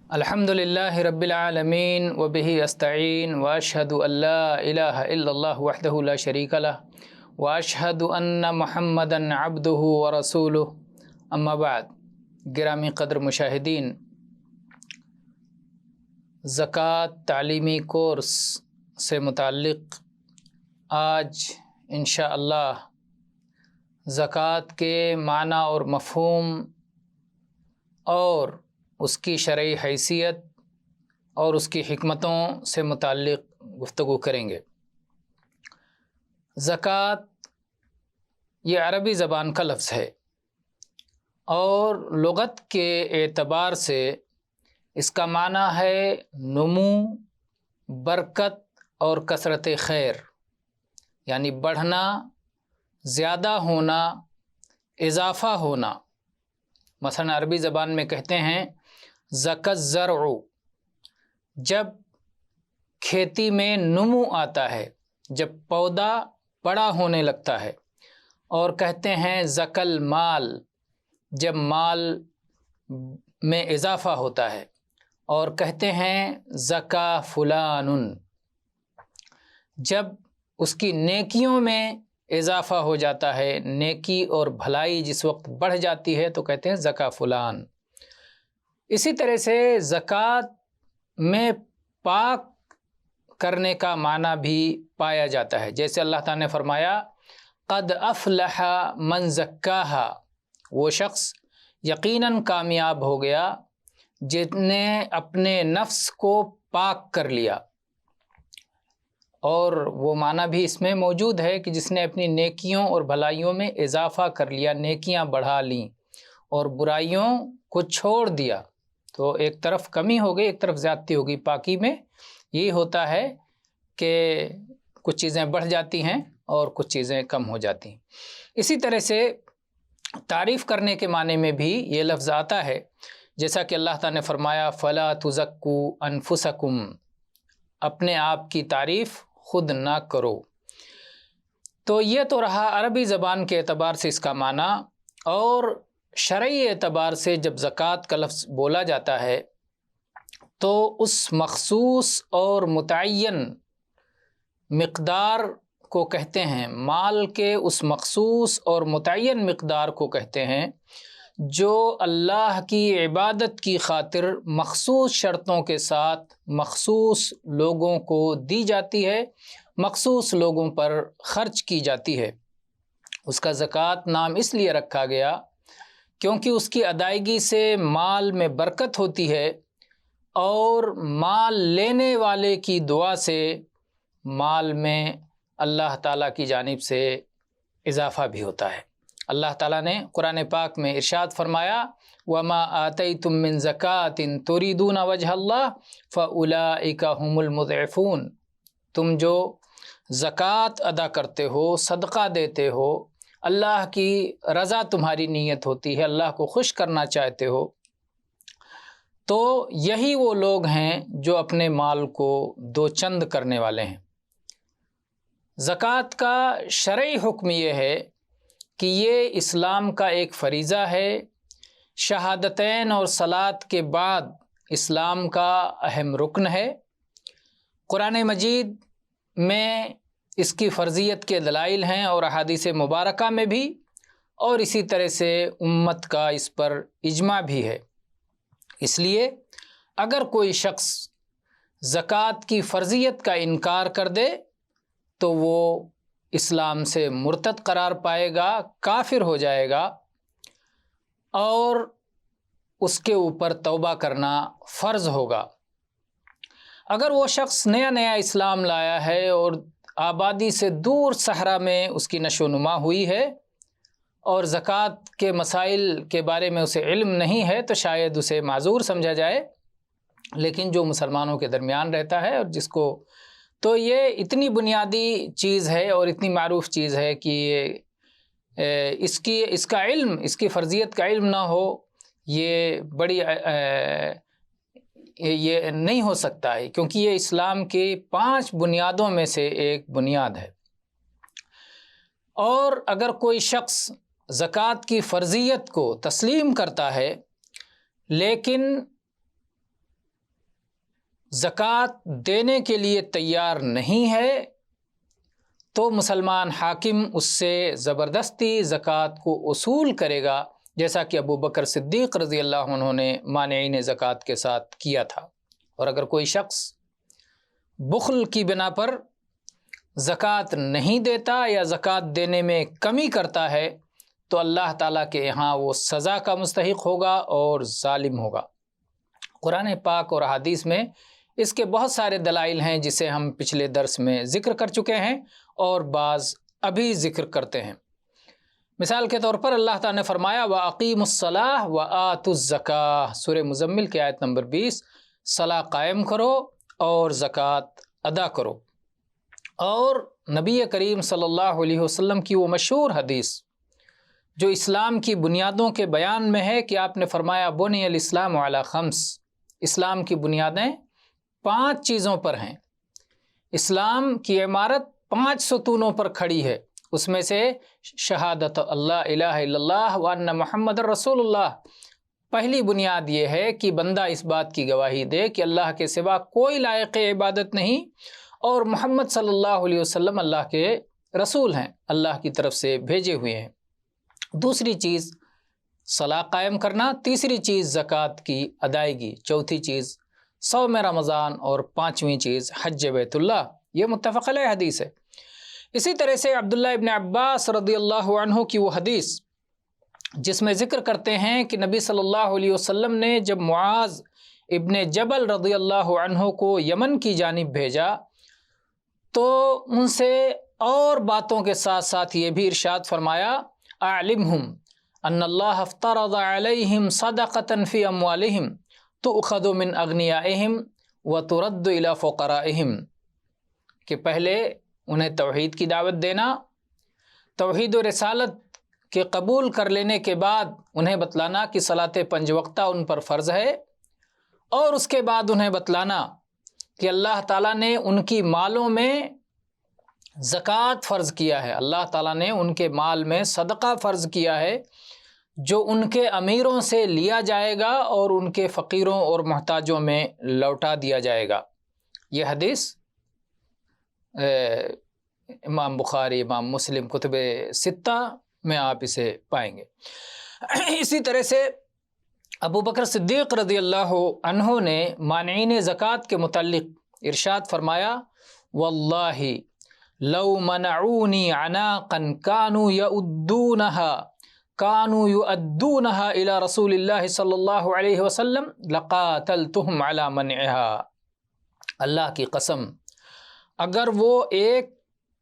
الحمدللہ رب العالمین وبہ استعین واشہد ان لا الہ الا اللہ وحدہ لا شریک لہ واشہد ان محمدا عبدہ ورسولہ اما بعد۔ گرامی قدر مشاہدین، زکوٰۃ تعلیمی کورس سے متعلق آج انشاءاللہ زکوٰۃ کے معنی اور مفہوم اور اس کی شرعی حیثیت اور اس کی حکمتوں سے متعلق گفتگو کریں گے۔ زکوٰۃ یہ عربی زبان کا لفظ ہے اور لغت کے اعتبار سے اس کا معنی ہے نمو، برکت اور کثرت خیر، یعنی بڑھنا، زیادہ ہونا، اضافہ ہونا۔ مثلا عربی زبان میں کہتے ہیں زکا الزرع، جب کھیتی میں نمو آتا ہے، جب پودا بڑا ہونے لگتا ہے، اور کہتے ہیں زکا المال، جب مال میں اضافہ ہوتا ہے، اور کہتے ہیں زکا فلان، جب اس کی نیکیوں میں اضافہ ہو جاتا ہے، نیکی اور بھلائی جس وقت بڑھ جاتی ہے تو کہتے ہیں زکا فلان۔ اسی طرح سے زکوٰۃ میں پاک کرنے کا معنی بھی پایا جاتا ہے، جیسے اللہ تعالیٰ نے فرمایا قد افلح من زکاہا، وہ شخص یقیناً کامیاب ہو گیا جس نے اپنے نفس کو پاک کر لیا۔ اور وہ معنی بھی اس میں موجود ہے کہ جس نے اپنی نیکیوں اور بھلائیوں میں اضافہ کر لیا، نیکیاں بڑھا لیں اور برائیوں کو چھوڑ دیا، تو ایک طرف کمی ہو گئی، ایک طرف زیادتی ہو گئی۔ پاکی میں یہی ہوتا ہے کہ کچھ چیزیں بڑھ جاتی ہیں اور کچھ چیزیں کم ہو جاتی ہیں۔ اسی طرح سے تعریف کرنے کے معنی میں بھی یہ لفظ آتا ہے، جیسا کہ اللہ تعالیٰ نے فرمایا فَلَا تُزَكُّوا أَنفُسَكُمْ، اپنے آپ کی تعریف خود نہ کرو۔ تو یہ تو رہا عربی زبان کے اعتبار سے اس کا معنی، اور شرعی اعتبار سے جب زکوٰۃ کا لفظ بولا جاتا ہے تو اس مخصوص اور متعین مقدار کو کہتے ہیں، مال کے اس مخصوص اور متعین مقدار کو کہتے ہیں جو اللہ کی عبادت کی خاطر مخصوص شرطوں کے ساتھ مخصوص لوگوں کو دی جاتی ہے، مخصوص لوگوں پر خرچ کی جاتی ہے۔ اس کا زکوٰۃ نام اس لیے رکھا گیا کیونکہ اس کی ادائیگی سے مال میں برکت ہوتی ہے، اور مال لینے والے کی دعا سے مال میں اللہ تعالیٰ کی جانب سے اضافہ بھی ہوتا ہے۔ اللہ تعالیٰ نے قرآن پاک میں ارشاد فرمایا وَمَا آتَيْتُم مِّن زَكَاةٍ تُرِيدُونَ وَجْهَ اللَّهِ فَأُولَٰئِكَ هُمُ الْمُضْعِفُونَ، تم جو زکوٰۃ ادا کرتے ہو، صدقہ دیتے ہو، اللہ کی رضا تمہاری نیت ہوتی ہے، اللہ کو خوش کرنا چاہتے ہو، تو یہی وہ لوگ ہیں جو اپنے مال کو دو چند کرنے والے ہیں۔ زکوٰۃ کا شرعی حکم یہ ہے کہ یہ اسلام کا ایک فریضہ ہے، شہادتین اور صلاۃ کے بعد اسلام کا اہم رکن ہے۔ قرآن مجید میں اس کی فرضیت کے دلائل ہیں اور احادیث مبارکہ میں بھی، اور اسی طرح سے امت کا اس پر اجماع بھی ہے۔ اس لیے اگر کوئی شخص زکوٰۃ کی فرضیت کا انکار کر دے تو وہ اسلام سے مرتد قرار پائے گا، کافر ہو جائے گا، اور اس کے اوپر توبہ کرنا فرض ہوگا۔ اگر وہ شخص نیا نیا اسلام لایا ہے اور آبادی سے دور صحرا میں اس کی نشو و نما ہوئی ہے اور زکوٰۃ کے مسائل کے بارے میں اسے علم نہیں ہے تو شاید اسے معذور سمجھا جائے، لیکن جو مسلمانوں کے درمیان رہتا ہے اور جس کو، تو یہ اتنی بنیادی چیز ہے اور اتنی معروف چیز ہے کہ اس کا علم، اس کی فرضیت کا علم نہ ہو، یہ بڑی یہ نہیں ہو سکتا ہے، کیونکہ یہ اسلام کی 5 بنیادوں میں سے ایک بنیاد ہے۔ اور اگر کوئی شخص زکوٰۃ کی فرضیت کو تسلیم کرتا ہے لیکن زکوٰۃ دینے کے لیے تیار نہیں ہے تو مسلمان حاکم اس سے زبردستی زکوٰۃ کو وصول کرے گا، جیسا کہ ابو بکر صدیق رضی اللہ عنہ نے مانعین زکوٰۃ کے ساتھ کیا تھا۔ اور اگر کوئی شخص بخل کی بنا پر زکوٰۃ نہیں دیتا یا زکوٰۃ دینے میں کمی کرتا ہے تو اللہ تعالیٰ کے یہاں وہ سزا کا مستحق ہوگا اور ظالم ہوگا۔ قرآن پاک اور حدیث میں اس کے بہت سارے دلائل ہیں جسے ہم پچھلے درس میں ذکر کر چکے ہیں اور بعض ابھی ذکر کرتے ہیں۔ مثال کے طور پر اللہ تعالیٰ نے فرمایا وَأَقِيمُوا الصَّلَاةَ وَآتُوا الزَّكَاةَ، سورہ مزمل کی آیت نمبر 20، صلاح قائم کرو اور زکوٰۃ ادا کرو۔ اور نبی کریم صلی اللہ علیہ وسلم کی وہ مشہور حدیث جو اسلام کی بنیادوں کے بیان میں ہے کہ آپ نے فرمایا بنی الاسلام علی خمس، اسلام کی بنیادیں 5 چیزوں پر ہیں۔ اسلام کی عمارت 5 ستونوں پر کھڑی ہے، اس میں سے شہادت اللہ الہ الا اللہ وان محمد رسول اللہ۔ پہلی بنیاد یہ ہے کہ بندہ اس بات کی گواہی دے کہ اللہ کے سوا کوئی لائق عبادت نہیں اور محمد صلی اللہ علیہ وسلم اللہ کے رسول ہیں، اللہ کی طرف سے بھیجے ہوئے ہیں۔ دوسری چیز صلاح قائم کرنا، تیسری چیز زکوٰۃ کی ادائیگی، چوتھی چیز صوم رمضان اور 5ویں چیز حج بیت اللہ۔ یہ متفق علیہ حدیث ہے۔ اسی طرح سے عبداللہ ابن عباس رضی اللہ عنہ کی وہ حدیث جس میں ذکر کرتے ہیں کہ نبی صلی اللہ علیہ وسلم نے جب معاذ ابن جبل رضی اللہ عنہ کو یمن کی جانب بھیجا تو ان سے اور باتوں کے ساتھ ساتھ یہ بھی ارشاد فرمایا اعلمہم ان اللہ افترض علیہم صدقۃ فی اموالہم تؤخذ من اغنیائہم وترد الی فقرائہم، کہ پہلے انہیں توحید کی دعوت دینا، توحید و رسالت کے قبول کر لینے کے بعد انہیں بتلانا کہ صلاۃ 5 وقتہ ان پر فرض ہے، اور اس کے بعد انہیں بتلانا کہ اللہ تعالیٰ نے ان کی مالوں میں زکوٰۃ فرض کیا ہے، اللہ تعالیٰ نے ان کے مال میں صدقہ فرض کیا ہے جو ان کے امیروں سے لیا جائے گا اور ان کے فقیروں اور محتاجوں میں لوٹا دیا جائے گا۔ یہ حدیث امام بخاری، امام مسلم، کتب 6 میں آپ اسے پائیں گے۔ اسی طرح سے ابو بکر صدیق رضی اللہ عنہ نے مانعین زکوٰۃ کے متعلق ارشاد فرمایا واللہ لو منعونی عناقا كانوا يؤدونها الى رسول اللہ صلی اللہ علیہ وسلم لقاتلتهم على منعها، اللہ کی قسم اگر وہ ایک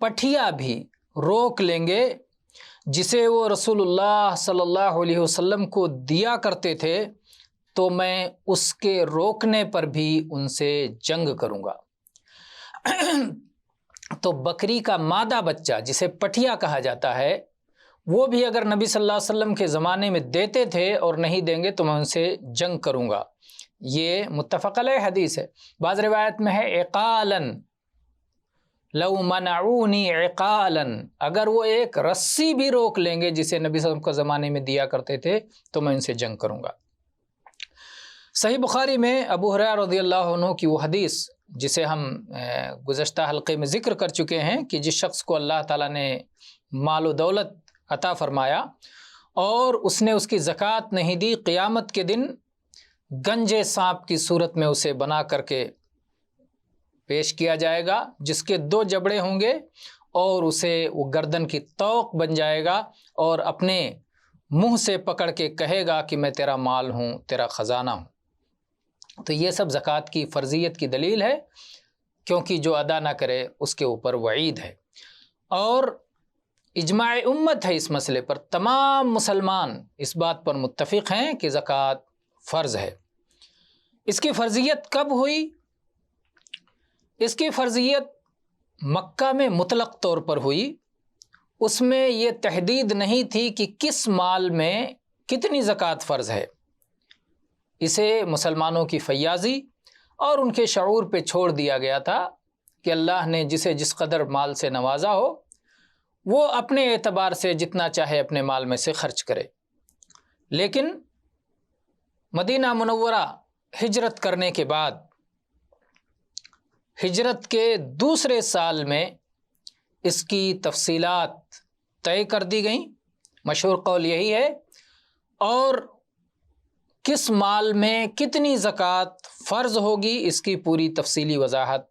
پٹھیا بھی روک لیں گے جسے وہ رسول اللہ صلی اللہ علیہ وسلم کو دیا کرتے تھے تو میں اس کے روکنے پر بھی ان سے جنگ کروں گا۔ تو بکری کا مادہ بچہ جسے پٹھیا کہا جاتا ہے وہ بھی اگر نبی صلی اللہ علیہ وسلم کے زمانے میں دیتے تھے اور نہیں دیں گے تو میں ان سے جنگ کروں گا۔ یہ متفق علیہ حدیث ہے۔ بعض روایت میں ہے عقالاً، لو منعونی عقالاً، اگر وہ ایک رسی بھی روک لیں گے جسے نبی صلی اللہ علیہ وسلم کے زمانے میں دیا کرتے تھے تو میں ان سے جنگ کروں گا۔ صحیح بخاری میں ابو ہریرہ رضی اللہ عنہ کی وہ حدیث جسے ہم گزشتہ حلقے میں ذکر کر چکے ہیں کہ جس شخص کو اللہ تعالیٰ نے مال و دولت عطا فرمایا اور اس نے اس کی زکوٰۃ نہیں دی، قیامت کے دن گنجے سانپ کی صورت میں اسے بنا کر کے پیش کیا جائے گا جس کے 2 جبڑے ہوں گے اور اسے وہ گردن کی طوق بن جائے گا اور اپنے منہ سے پکڑ کے کہے گا کہ میں تیرا مال ہوں، تیرا خزانہ ہوں۔ تو یہ سب زکوٰۃ کی فرضیت کی دلیل ہے، کیونکہ جو ادا نہ کرے اس کے اوپر وعید ہے۔ اور اجماع امت ہے اس مسئلے پر، تمام مسلمان اس بات پر متفق ہیں کہ زکوٰۃ فرض ہے۔ اس کی فرضیت کب ہوئی؟ اس کی فرضیت مکہ میں مطلق طور پر ہوئی، اس میں یہ تحدید نہیں تھی کہ کس مال میں کتنی زکوٰۃ فرض ہے، اسے مسلمانوں کی فیاضی اور ان کے شعور پہ چھوڑ دیا گیا تھا کہ اللہ نے جسے جس قدر مال سے نوازا ہو وہ اپنے اعتبار سے جتنا چاہے اپنے مال میں سے خرچ کرے۔ لیکن مدینہ منورہ ہجرت کرنے کے بعد ہجرت کے دوسرے سال میں اس کی تفصیلات طے کر دی گئیں، مشہور قول یہی ہے، اور کس مال میں کتنی زکوٰۃ فرض ہوگی اس کی پوری تفصیلی وضاحت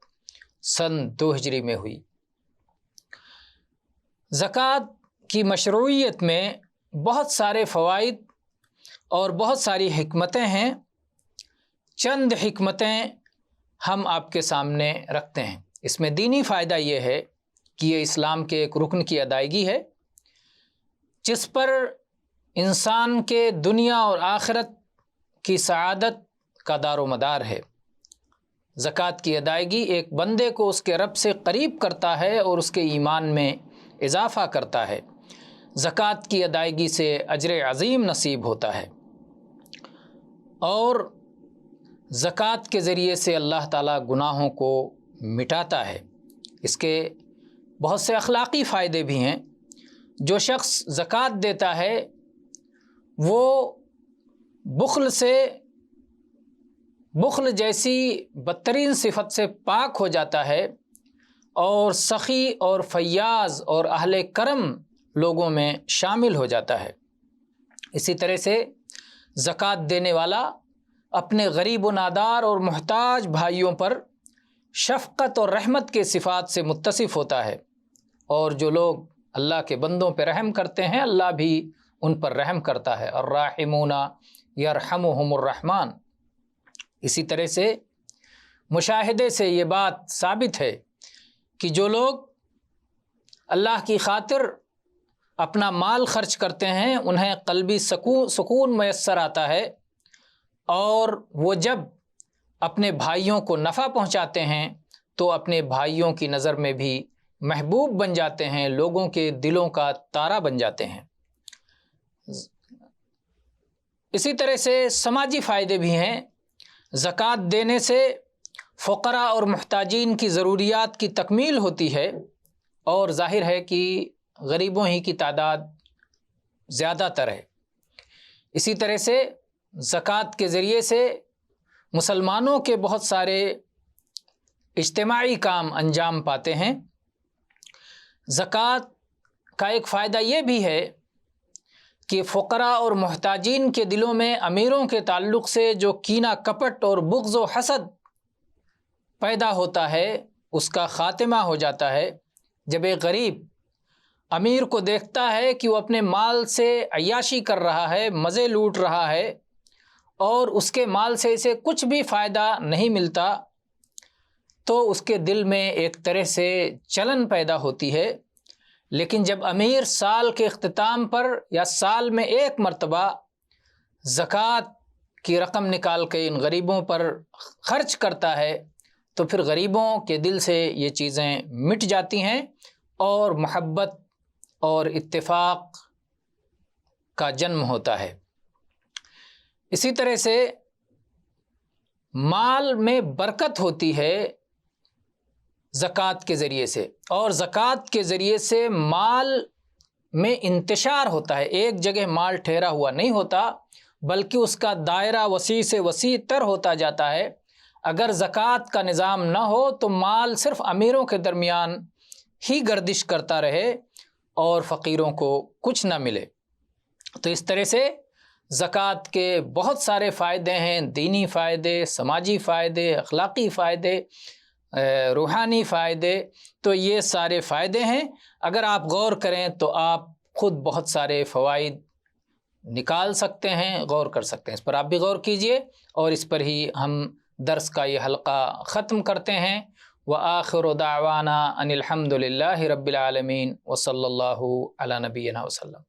سن 2 ہجری میں ہوئی۔ زکوٰۃ کی مشروعیت میں بہت سارے فوائد اور بہت ساری حکمتیں ہیں، چند حکمتیں ہم آپ کے سامنے رکھتے ہیں۔ اس میں دینی فائدہ یہ ہے کہ یہ اسلام کے ایک رکن کی ادائیگی ہے جس پر انسان کے دنیا اور آخرت کی سعادت کا دار و مدار ہے۔ زکوٰۃ کی ادائیگی ایک بندے کو اس کے رب سے قریب کرتا ہے اور اس کے ایمان میں اضافہ کرتا ہے۔ زکوٰۃ کی ادائیگی سے اجر عظیم نصیب ہوتا ہے، اور زکوٰۃ کے ذریعے سے اللہ تعالیٰ گناہوں کو مٹاتا ہے۔ اس کے بہت سے اخلاقی فائدے بھی ہیں۔ جو شخص زکوٰۃ دیتا ہے وہ بخل جیسی بدترین صفت سے پاک ہو جاتا ہے، اور سخی اور فیاض اور اہل کرم لوگوں میں شامل ہو جاتا ہے۔ اسی طرح سے زکوٰۃ دینے والا اپنے غریب و نادار اور محتاج بھائیوں پر شفقت اور رحمت کے صفات سے متصف ہوتا ہے، اور جو لوگ اللہ کے بندوں پہ رحم کرتے ہیں اللہ بھی ان پر رحم کرتا ہے۔ الراحمون یرحمہم الرحمن۔ اسی طرح سے مشاہدے سے یہ بات ثابت ہے کہ جو لوگ اللہ کی خاطر اپنا مال خرچ کرتے ہیں انہیں قلبی سکون میسر آتا ہے، اور وہ جب اپنے بھائیوں کو نفع پہنچاتے ہیں تو اپنے بھائیوں کی نظر میں بھی محبوب بن جاتے ہیں، لوگوں کے دلوں کا تارا بن جاتے ہیں۔ اسی طرح سے سماجی فائدے بھی ہیں۔ زکوٰۃ دینے سے فقراء اور محتاجین کی ضروریات کی تکمیل ہوتی ہے، اور ظاہر ہے کہ غریبوں ہی کی تعداد زیادہ تر ہے۔ اسی طرح سے زکوٰۃ کے ذریعے سے مسلمانوں کے بہت سارے اجتماعی کام انجام پاتے ہیں۔ زکوٰۃ کا ایک فائدہ یہ بھی ہے کہ فقراء اور محتاجین کے دلوں میں امیروں کے تعلق سے جو کینہ کپٹ اور بغض و حسد پیدا ہوتا ہے اس کا خاتمہ ہو جاتا ہے۔ جب ایک غریب امیر کو دیکھتا ہے کہ وہ اپنے مال سے عیاشی کر رہا ہے، مزے لوٹ رہا ہے، اور اس کے مال سے اسے کچھ بھی فائدہ نہیں ملتا، تو اس کے دل میں ایک طرح سے چلن پیدا ہوتی ہے۔ لیکن جب امیر سال کے اختتام پر یا سال میں ایک مرتبہ زکوٰۃ کی رقم نکال کے ان غریبوں پر خرچ کرتا ہے تو پھر غریبوں کے دل سے یہ چیزیں مٹ جاتی ہیں، اور محبت اور اتفاق کا جنم ہوتا ہے۔ اسی طرح سے مال میں برکت ہوتی ہے زکوٰۃ کے ذریعے سے، اور زکوٰۃ کے ذریعے سے مال میں انتشار ہوتا ہے۔ ایک جگہ مال ٹھہرا ہوا نہیں ہوتا بلکہ اس کا دائرہ وسیع سے وسیع تر ہوتا جاتا ہے۔ اگر زکوٰۃ کا نظام نہ ہو تو مال صرف امیروں کے درمیان ہی گردش کرتا رہے اور فقیروں کو کچھ نہ ملے۔ تو اس طرح سے زکوٰۃ کے بہت سارے فائدے ہیں، دینی فائدے، سماجی فائدے، اخلاقی فائدے، روحانی فائدے۔ تو یہ سارے فائدے ہیں، اگر آپ غور کریں تو آپ خود بہت سارے فوائد نکال سکتے ہیں، غور کر سکتے ہیں۔ اس پر آپ بھی غور کیجئے، اور اس پر ہی ہم درس کا یہ حلقہ ختم کرتے ہیں۔ وآخر دعوانا ان الحمد للہ رب العالمین وصلی اللہ علی نبینا وسلم۔